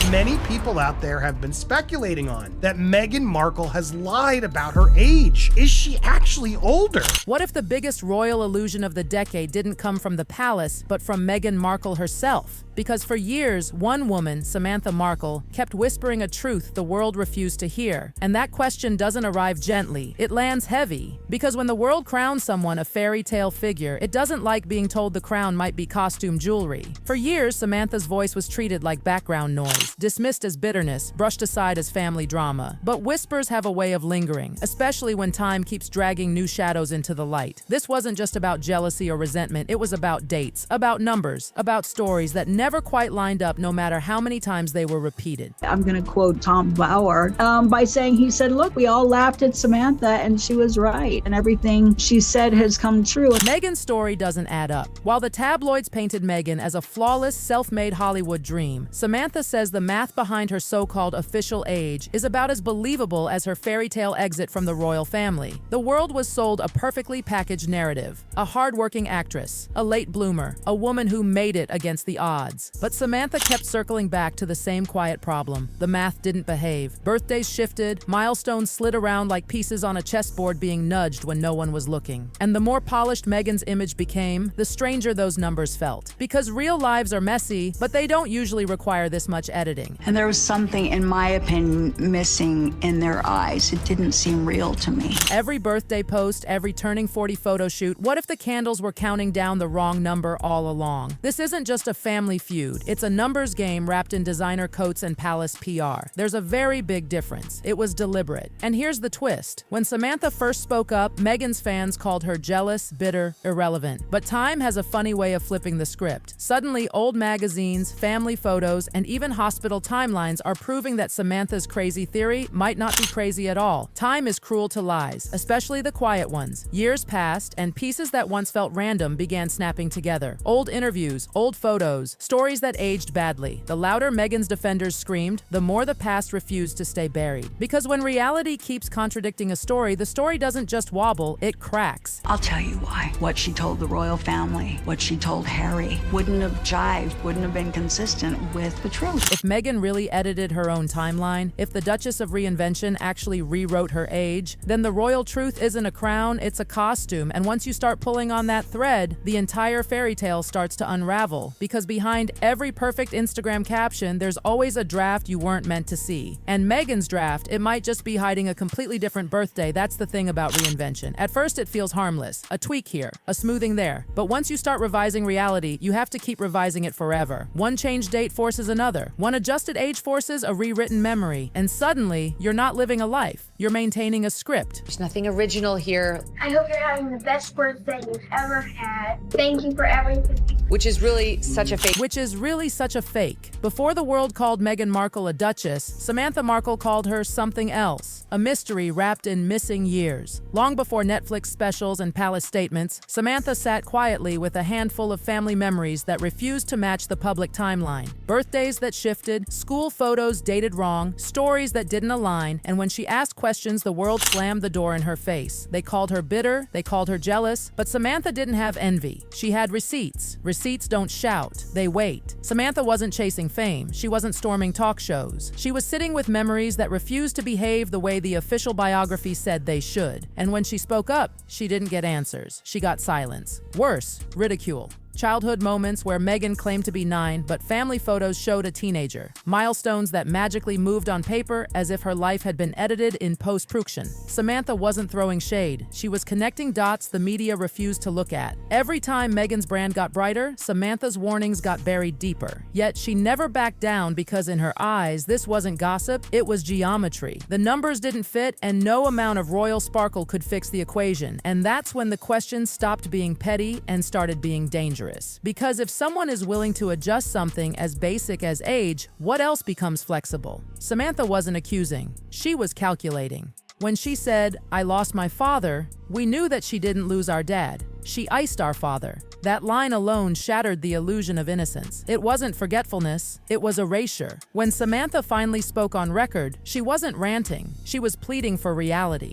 many people out there have been speculating on, that Meghan Markle has lied about her age. Is she actually older? What if the biggest royal illusion of the decade didn't come from the palace, but from Meghan Markle herself? Because for years, one woman, Samantha Markle, kept whispering a truth the world refused to hear. And that question doesn't arrive gently, it lands heavy. Because when the world crowns someone a fairy tale figure, it doesn't like being told the crown might be costume jewelry. For years, Samantha's voice was treated like background noise, dismissed as bitterness, brushed aside as family drama. But whispers have a way of lingering, especially when time keeps dragging new shadows into the light. This wasn't just about jealousy or resentment, it was about dates, about numbers, about stories that never quite lined up no matter how many times they were repeated. I'm going to quote Tom Bauer by saying, he said, look, we all laughed at Samantha and she was right, and everything she said has come true. Meghan's story doesn't add up. While the tabloids painted Meghan as a flawless, self-made Hollywood dream, Samantha says the math behind her so-called official age is about as believable as her fairy tale exit from the royal family. The world was sold a perfectly packaged narrative: a hard-working actress, a late bloomer, a woman who made it against the odds. But Samantha kept circling back to the same quiet problem. The math didn't behave. Birthdays shifted, milestones slid around like pieces on a chessboard being nudged when no one was looking. And the more polished Meghan's image became, the stranger those numbers felt. Because real lives are messy, but they don't usually require this much editing. And there was something, in my opinion, missing in their eyes. It didn't seem real to me. Every birthday post, every turning 40 photo shoot, what if the candles were counting down the wrong number all along? This isn't just a family feud. It's a numbers game wrapped in designer coats and palace PR. There's a very big difference. It was deliberate. And here's the twist. When Samantha first spoke up, Meghan's fans called her jealous, bitter, irrelevant. But time has a funny way of flipping the script. Suddenly, old magazines, family photos, and even hospital timelines are proving that Samantha's crazy theory might not be crazy at all. Time is cruel to lies, especially the quiet ones. Years passed, and pieces that once felt random began snapping together. Old interviews, old photos, stories that aged badly. The louder Meghan's defenders screamed, the more the past refused to stay buried. Because when reality keeps contradicting a story, the story doesn't just wobble, it cracks. I'll tell you why. What she told the royal family, what she told Harry, wouldn't have jived, wouldn't have been consistent with the truth. If Meghan really edited her own timeline, if the Duchess of Reinvention actually rewrote her age, then the royal truth isn't a crown, it's a costume. And once you start pulling on that thread, the entire fairy tale starts to unravel. Because behind every perfect Instagram caption, there's always a draft you weren't meant to see. And Meghan's draft, it might just be hiding a completely different birthday. That's the thing about reinvention. At first, it feels harmless. A tweak here, a smoothing there. But once you start revising reality, you have to keep revising it forever. One change date forces another. One adjusted age forces a rewritten memory. And suddenly, you're not living a life. You're maintaining a script. There's nothing original here. I hope you're having the best birthday you've ever had. Thank you for everything. Which is really such a fake. Before the world called Meghan Markle a duchess, Samantha Markle called her something else. A mystery wrapped in missing years. Long before Netflix specials and palace statements, Samantha sat quietly with a handful of family memories that refused to match the public timeline. Birthdays that shifted, school photos dated wrong, stories that didn't align, and when she asked questions, the world slammed the door in her face. They called her bitter, they called her jealous, but Samantha didn't have envy. She had receipts. Receipts don't shout, they wait. Samantha wasn't chasing fame. She wasn't storming talk shows. She was sitting with memories that refused to behave the way the official biography said they should. And when she spoke up, she didn't get answers. She got silence. Worse, ridicule. Childhood moments where Meghan claimed to be 9, but family photos showed a teenager. Milestones that magically moved on paper as if her life had been edited in post-production. Samantha wasn't throwing shade. She was connecting dots the media refused to look at. Every time Meghan's brand got brighter, Samantha's warnings got buried deeper. Yet she never backed down because in her eyes, this wasn't gossip, it was geometry. The numbers didn't fit and no amount of royal sparkle could fix the equation. And that's when the questions stopped being petty and started being dangerous. Because if someone is willing to adjust something as basic as age, what else becomes flexible? Samantha wasn't accusing. She was calculating. When she said, "I lost my father," we knew that she didn't lose our dad. She iced our father. That line alone shattered the illusion of innocence. It wasn't forgetfulness, it was erasure. When Samantha finally spoke on record, she wasn't ranting. She was pleading for reality.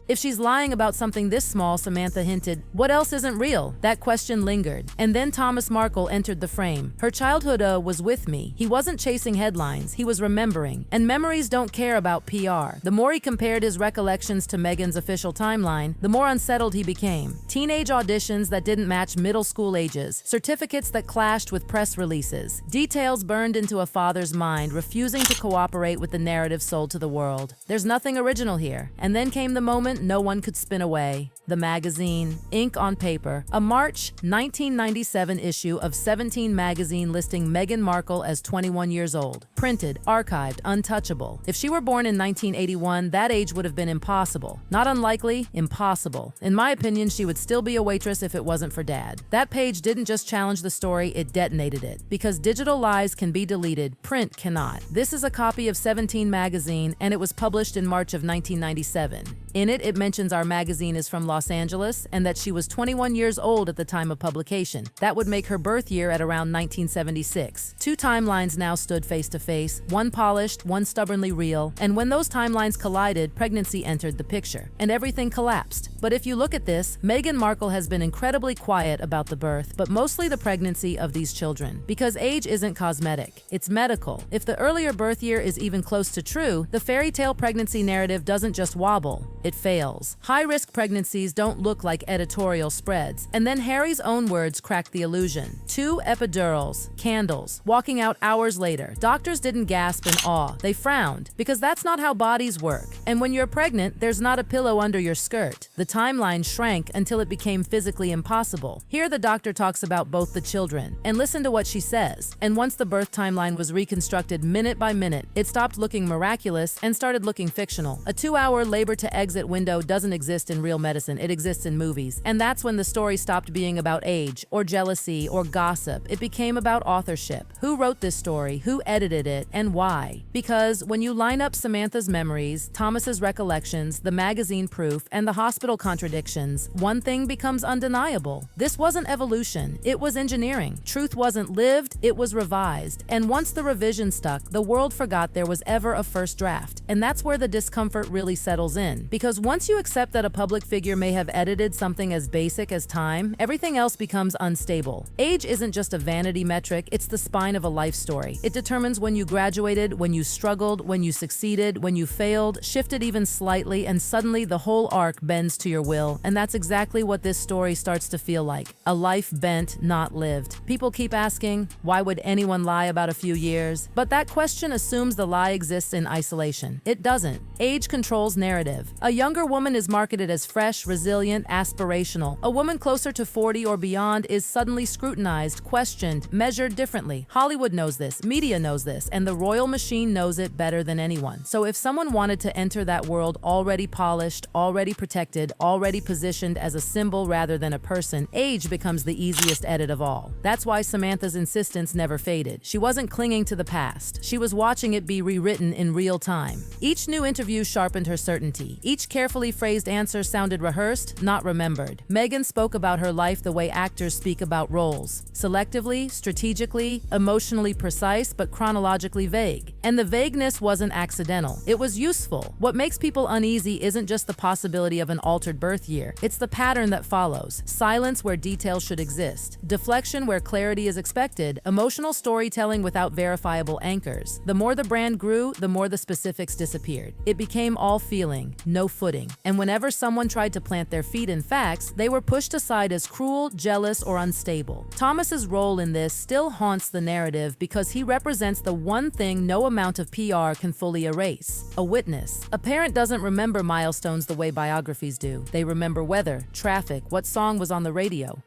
If she's lying about something this small, Samantha hinted, what else isn't real? That question lingered. And then Thomas Markle entered the frame. Her childhood was with me. He wasn't chasing headlines, he was remembering. And memories don't care about PR. The more he compared his recollections to Meghan's official timeline, the more unsettled he became. Teenage auditions that didn't match middle school ages, certificates that clashed with press releases, details burned into a father's mind, refusing to cooperate with the narrative sold to the world. There's nothing original here. And then came the moment no one could spin away. The magazine, ink on paper, a March 1997 issue of 17 magazine listing Meghan Markle as 21 years old. Printed, archived, untouchable. If she were born in 1981, that age would have been impossible. Not unlikely, impossible. In my opinion, she would still be a waitress if it wasn't for Dad. That page didn't just challenge the story, it detonated it. Because digital lies can be deleted, print cannot. This is a copy of 17 magazine, and it was published in March of 1997. In it, it mentions our magazine is from Los Angeles and that she was 21 years old at the time of publication. That would make her birth year at around 1976. Two timelines now stood face to face, one polished, one stubbornly real, and when those timelines collided, pregnancy entered the picture, and everything collapsed. But if you look at this, Meghan Markle has been incredibly quiet about the birth, but mostly the pregnancy of these children. Because age isn't cosmetic, it's medical. If the earlier birth year is even close to true, the fairy tale pregnancy narrative doesn't just wobble, it fails. High-risk pregnancies don't look like editorial spreads. And then Harry's own words cracked the illusion. 2 epidurals, candles, walking out hours later. Doctors didn't gasp in awe, they frowned, because that's not how bodies work. And when you're pregnant, there's not a pillow under your skirt. The timeline shrank until it became physically impossible. Here the doctor talks about both the children, and listen to what she says. And once the birth timeline was reconstructed minute by minute, it stopped looking miraculous and started looking fictional. A 2-hour labor to exit window doesn't exist in real medicine, it exists in movies. And that's when the story stopped being about age, or jealousy, or gossip. It became about authorship. Who wrote this story? Who edited it? And why? Because when you line up Samantha's memories, Thomas's recollections, the magazine proof, and the hospital contradictions, one thing becomes undeniable. This wasn't evolution, it was engineering. Truth wasn't lived, it was revised. And once the revision stuck, the world forgot there was ever a first draft. And that's where the discomfort really settles in. Because once you accept that a public figure may have edited something as basic as time, everything else becomes unstable. Age isn't just a vanity metric, it's the spine of a life story. It determines when you graduated, when you struggled, when you succeeded, when you failed, shifted even slightly, and suddenly the whole arc bends to your will. And that's exactly what this story starts to feel like. A life bent, not lived. People keep asking, why would anyone lie about a few years? But that question assumes the lie exists in isolation. It doesn't. Age controls narrative. A younger woman is marketed as fresh, resilient, aspirational. A woman closer to 40 or beyond is suddenly scrutinized, questioned, measured differently. Hollywood knows this, media knows this, and the royal machine knows it better than anyone. So if someone wanted to enter that world already polished, already protected, already positioned as a symbol rather than a person, age becomes the easiest edit of all. That's why Samantha's insistence never faded. She wasn't clinging to the past. She was watching it be rewritten in real time. Each new interview sharpened her certainty. Each carefully phrased answer sounded rehearsed, not remembered. Meghan spoke about her life the way actors speak about roles. Selectively, strategically, emotionally precise, but chronologically vague. And the vagueness wasn't accidental. It was useful. What makes people uneasy isn't just the possibility of an altered birth year. It's the pattern that follows. Silence where detail should exist. Deflection where clarity is expected. Emotional storytelling without verifiable anchors. The more the brand grew, the more the specifics disappeared. It became all feeling, no footing. And whenever someone tried to plant their feet in facts, they were pushed aside as cruel, jealous, or unstable. Thomas's role in this still haunts the narrative because he represents the one thing no amount of PR can fully erase: a witness. A parent doesn't remember milestones the way biographies do. They remember weather, traffic, what song was on the radio.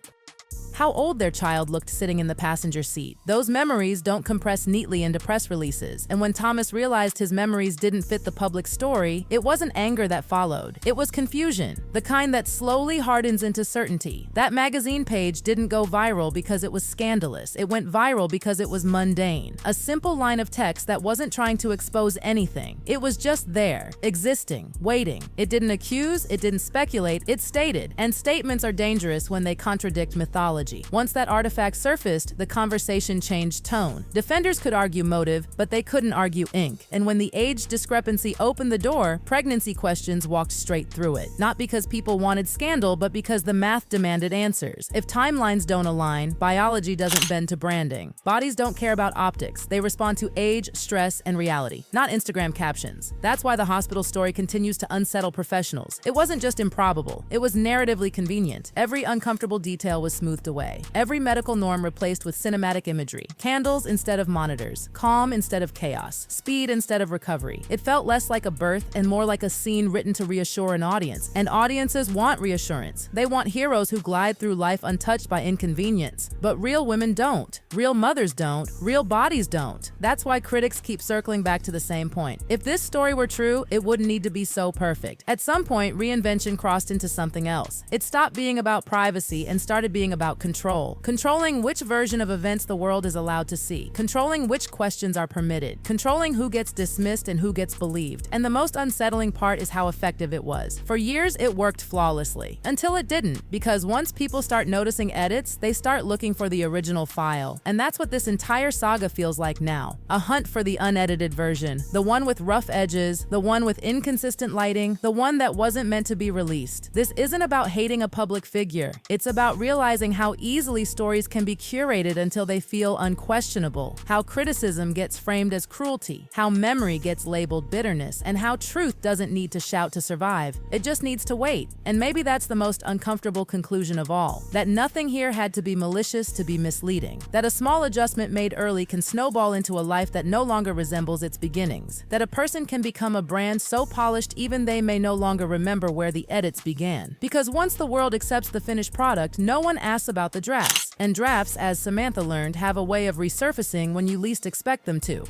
how old their child looked sitting in the passenger seat. Those memories don't compress neatly into press releases, and when Thomas realized his memories didn't fit the public story, it wasn't anger that followed. It was confusion, the kind that slowly hardens into certainty. That magazine page didn't go viral because it was scandalous. It went viral because it was mundane. A simple line of text that wasn't trying to expose anything. It was just there, existing, waiting. It didn't accuse, it didn't speculate, it stated. And statements are dangerous when they contradict mythology. Once that artifact surfaced, the conversation changed tone. Defenders could argue motive, but they couldn't argue ink. And when the age discrepancy opened the door, pregnancy questions walked straight through it. Not because people wanted scandal, but because the math demanded answers. If timelines don't align, biology doesn't bend to branding. Bodies don't care about optics. They respond to age, stress, and reality, not Instagram captions. That's why the hospital story continues to unsettle professionals. It wasn't just improbable. It was narratively convenient. Every uncomfortable detail was smoothed away. Every medical norm replaced with cinematic imagery. Candles instead of monitors. Calm instead of chaos. Speed instead of recovery. It felt less like a birth and more like a scene written to reassure an audience. And audiences want reassurance. They want heroes who glide through life untouched by inconvenience. But real women don't. Real mothers don't. Real bodies don't. That's why critics keep circling back to the same point. If this story were true, it wouldn't need to be so perfect. At some point, reinvention crossed into something else. It stopped being about privacy and started being about control. Controlling which version of events the world is allowed to see. Controlling which questions are permitted. Controlling who gets dismissed and who gets believed. And the most unsettling part is how effective it was. For years, it worked flawlessly. Until it didn't, because once people start noticing edits, they start looking for the original file. And that's what this entire saga feels like now. A hunt for the unedited version. The one with rough edges, the one with inconsistent lighting, the one that wasn't meant to be released. This isn't about hating a public figure. It's about realizing how easily stories can be curated until they feel unquestionable, how criticism gets framed as cruelty, how memory gets labeled bitterness, and how truth doesn't need to shout to survive. It just needs to wait. And maybe that's the most uncomfortable conclusion of all, that nothing here had to be malicious to be misleading, that a small adjustment made early can snowball into a life that no longer resembles its beginnings, that a person can become a brand so polished even they may no longer remember where the edits began. Because once the world accepts the finished product, no one asks about the drafts. And drafts, as Samantha learned, have a way of resurfacing when you least expect them to.